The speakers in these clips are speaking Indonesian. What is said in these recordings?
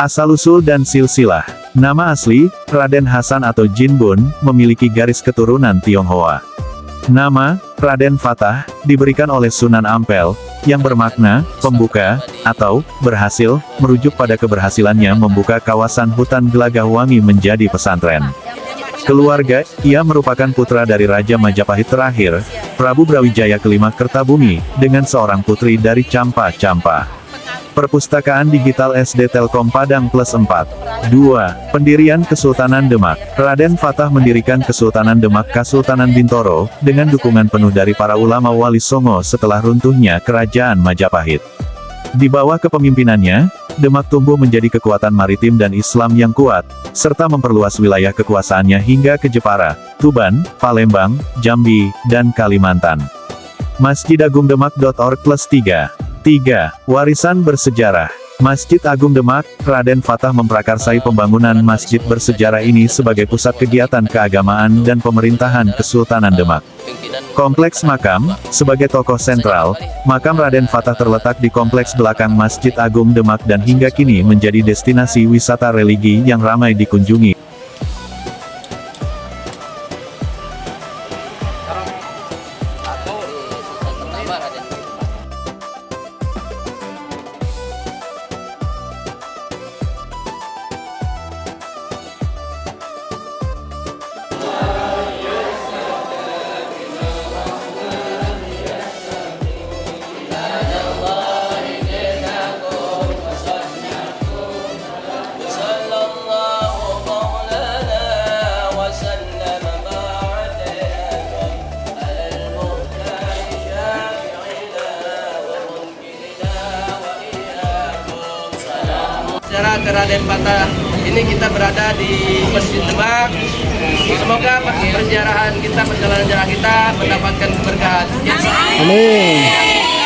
Asal-usul dan silsilah. Nama asli, Raden Hasan atau Jin Bun, memiliki garis keturunan Tionghoa. Nama, Raden Fatah, diberikan oleh Sunan Ampel, yang bermakna, pembuka, atau, berhasil, merujuk pada keberhasilannya membuka kawasan hutan Gelagah Wangi menjadi pesantren. Keluarga, ia merupakan putra dari Raja Majapahit terakhir, Prabu Brawijaya kelima Kertabumi, dengan seorang putri dari Campa. Perpustakaan Digital SD Telkom Padang Plus 4. 2. Pendirian Kesultanan Demak. Raden Fatah mendirikan Kesultanan Demak Kasultanan Bintoro, dengan dukungan penuh dari para ulama Wali Songo setelah runtuhnya Kerajaan Majapahit. Di bawah kepemimpinannya, Demak tumbuh menjadi kekuatan maritim dan Islam yang kuat, serta memperluas wilayah kekuasaannya hingga ke Jepara, Tuban, Palembang, Jambi, dan Kalimantan. Masjidagung-demak.org+3. 3. Warisan bersejarah. Masjid Agung Demak, Raden Fatah memprakarsai pembangunan masjid bersejarah ini sebagai pusat kegiatan keagamaan dan pemerintahan Kesultanan Demak. Kompleks makam, sebagai tokoh sentral, makam Raden Fatah terletak di kompleks belakang Masjid Agung Demak dan hingga kini menjadi destinasi wisata religi yang ramai dikunjungi. Sejarah Raden Fatah ini kita berada di Masjid Demak. Semoga perjalanan sejarah kita mendapatkan keberkahan. Amin.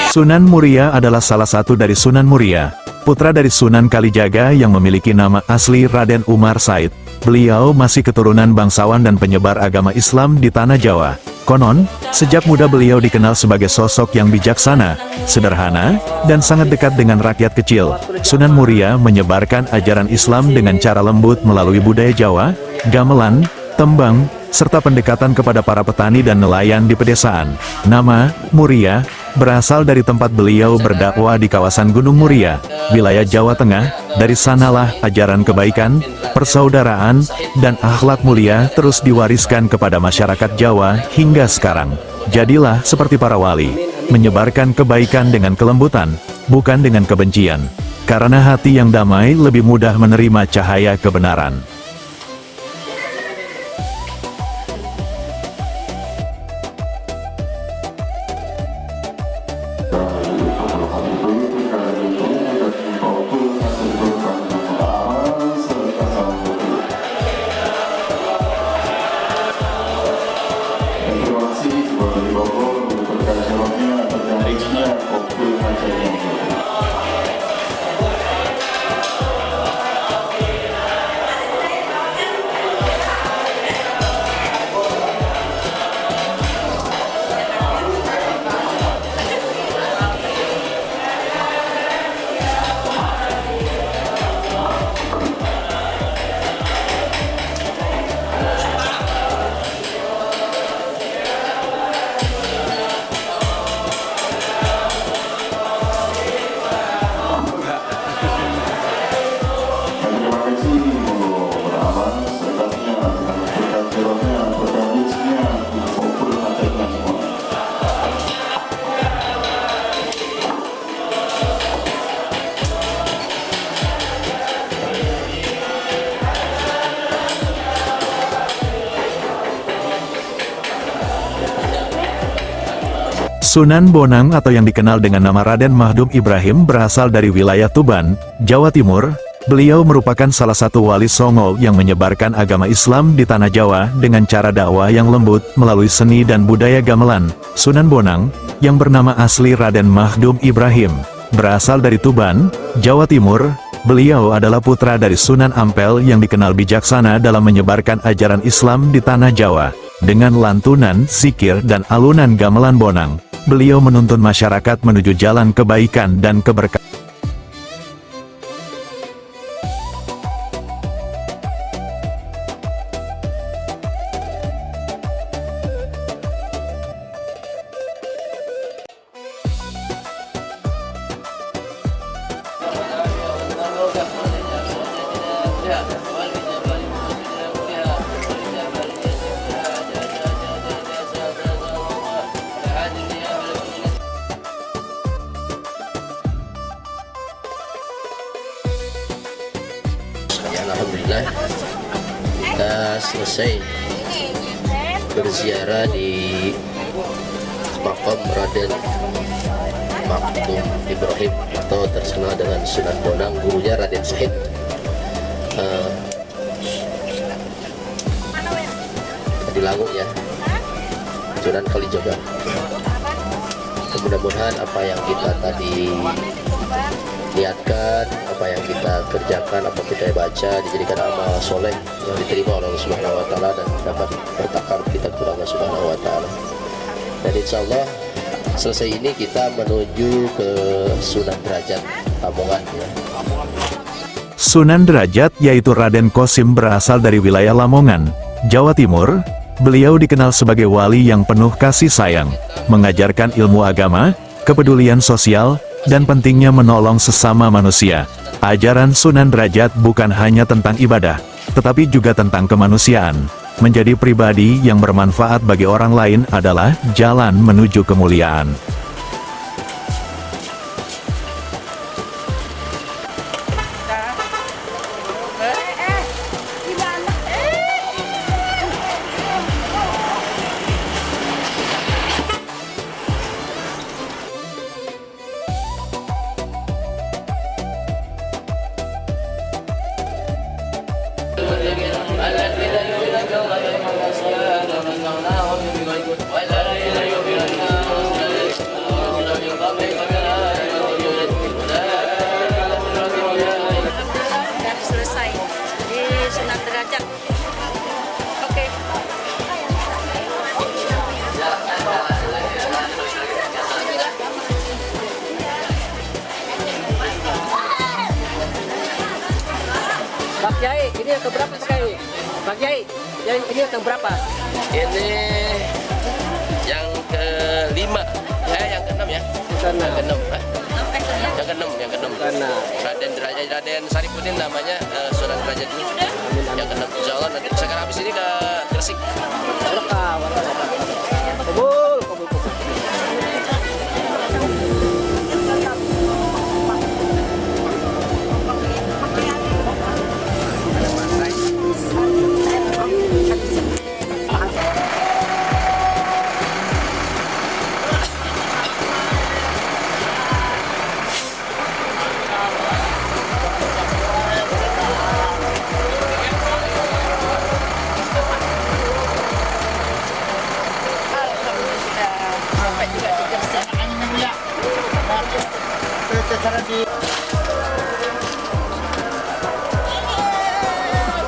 Sunan Muria adalah salah satu dari Sunan Muria, putra dari Sunan Kalijaga yang memiliki nama asli Raden Umar Said. Beliau masih keturunan bangsawan dan penyebar agama Islam di tanah Jawa. Konon, sejak muda beliau dikenal sebagai sosok yang bijaksana, sederhana, dan sangat dekat dengan rakyat kecil. Sunan Muria menyebarkan ajaran Islam dengan cara lembut melalui budaya Jawa, gamelan, tembang, serta pendekatan kepada para petani dan nelayan di pedesaan. Nama, Muria, berasal dari tempat beliau berdakwah di kawasan Gunung Muria, wilayah Jawa Tengah. Dari sanalah ajaran kebaikan, persaudaraan, dan akhlak mulia terus diwariskan kepada masyarakat Jawa hingga sekarang. Jadilah seperti para wali, menyebarkan kebaikan dengan kelembutan, bukan dengan kebencian. Karena hati yang damai lebih mudah menerima cahaya kebenaran. Sunan Bonang atau yang dikenal dengan nama Raden Mahdum Ibrahim berasal dari wilayah Tuban, Jawa Timur. Beliau merupakan salah satu wali Songo yang menyebarkan agama Islam di tanah Jawa dengan cara dakwah yang lembut melalui seni dan budaya gamelan. Sunan Bonang, yang bernama asli Raden Mahdum Ibrahim, berasal dari Tuban, Jawa Timur. Beliau adalah putra dari Sunan Ampel yang dikenal bijaksana dalam menyebarkan ajaran Islam di tanah Jawa. Dengan lantunan, zikir, dan alunan gamelan Bonang, beliau menuntun masyarakat menuju jalan kebaikan dan keberkahan. Ya, alhamdulillah kita selesai berziarah di makam Raden Maktum Ibrahim atau terkenal dengan Sunan Bonang, gurunya Raden Syahid. Di Langu ya, Sunan Kalijaga. Mudah-mudahan apa yang kita tadi niatkan, apa yang kita kerjakan, apa kita baca dijadikan amal soleh yang diterima oleh Allah Subhanahu Wa Taala dan dapat bertakarub kita kepada Allah Subhanahu Wa Taala. Dan insya Allah selesai ini kita menuju ke Sunan Derajat Lamongan ya. Sunan Derajat yaitu Raden Kosim berasal dari wilayah Lamongan, Jawa Timur. Beliau dikenal sebagai wali yang penuh kasih sayang, mengajarkan ilmu agama, kepedulian sosial, dan pentingnya menolong sesama manusia. Ajaran Sunan Derajat bukan hanya tentang ibadah, tetapi juga tentang kemanusiaan. Menjadi pribadi yang bermanfaat bagi orang lain adalah jalan menuju kemuliaan. Selesai di Sunan Derajat. Oke. Pak Kiai, ini yang keberapa Pak Kiai? Pak Kiai, ini yang keberapa? Ini yang kelima, yang keenam ya. Karena Yang keenam, yang keenam. karena Raden Derajat, Raden Saripudin namanya, Sunan Derajat dulu. Yang keenam, insya Allah nanti sekarang habis ini ke Gresik. berkah, kabul, kabul, kabul.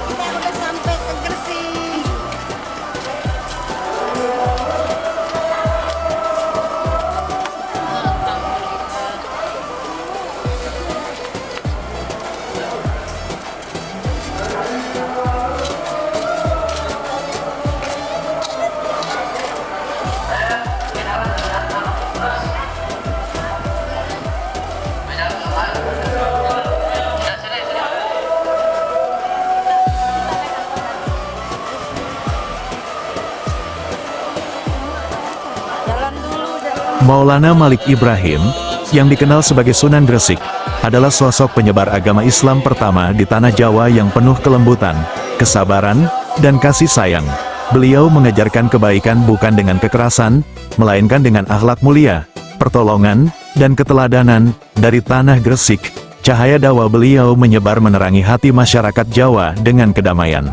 Kita udah sampai ke Gresik. Maulana Malik Ibrahim, yang dikenal sebagai Sunan Gresik, adalah sosok penyebar agama Islam pertama di tanah Jawa yang penuh kelembutan, kesabaran, dan kasih sayang. Beliau mengajarkan kebaikan bukan dengan kekerasan, melainkan dengan akhlak mulia, pertolongan, dan keteladanan. Dari tanah Gresik, cahaya dakwah beliau menyebar menerangi hati masyarakat Jawa dengan kedamaian.